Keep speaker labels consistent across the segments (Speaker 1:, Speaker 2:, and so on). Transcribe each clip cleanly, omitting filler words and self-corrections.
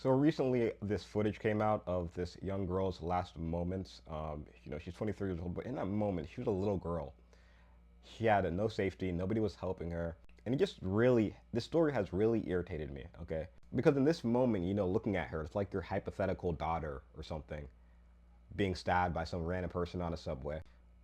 Speaker 1: So recently, this footage came out of this young girl's last moments. She's 23 years old, but in that moment, she was a little girl. She had no safety, nobody was helping her. And this story has really irritated me, okay? Because in this moment, looking at her, it's like your hypothetical daughter or something being stabbed by some random person on a subway,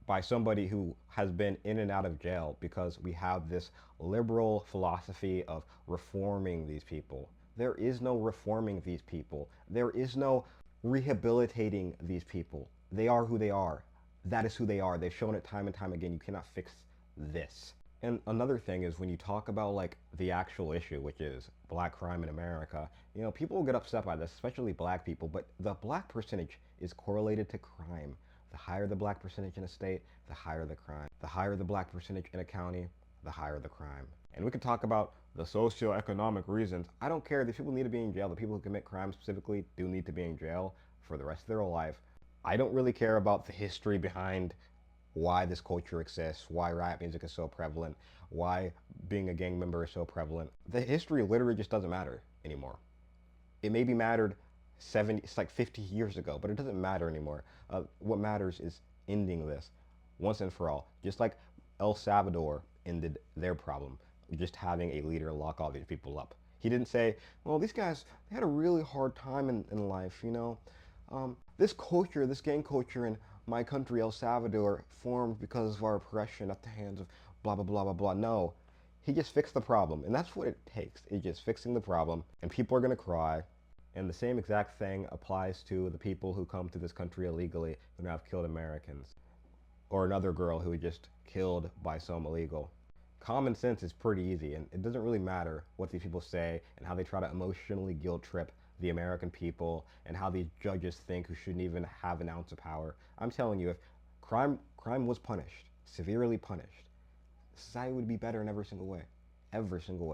Speaker 1: by somebody who has been in and out of jail because we have this liberal philosophy of reforming these people. There is no reforming these people. There is no rehabilitating these people. They are who they are. That is who they are. They've shown it time and time again. You cannot fix this. And another thing is when you talk about like the actual issue, which is black crime in America, people will get upset by this, especially black people, but the black percentage is correlated to crime. The higher the black percentage in a state, the higher the crime. The higher the black percentage in a county, the higher the crime. And we can talk about the socioeconomic reasons. I don't care. These people need to be in jail. The people who commit crime specifically do need to be in jail for the rest of their life. I don't really care about the history behind why this culture exists, why rap music is so prevalent, why being a gang member is so prevalent. The history literally just doesn't matter anymore. It maybe mattered it's like 50 years ago, but it doesn't matter anymore. What matters is ending this once and for all. Just like El Salvador ended their problem, just having a leader lock all these people up. He didn't say, well, these guys, they had a really hard time in life. This culture, this gang culture in my country, El Salvador, formed because of our oppression at the hands of blah, blah, blah, blah, blah. No, he just fixed the problem. And that's what it takes. It's just fixing the problem. And people are going to cry. And the same exact thing applies to the people who come to this country illegally who have killed Americans. Or another girl who was just killed by some illegal. Common sense is pretty easy, and it doesn't really matter what these people say and how they try to emotionally guilt trip the American people and how these judges think who shouldn't even have an ounce of power. I'm telling you, if crime was punished, severely punished, society would be better in every single way. Every single way.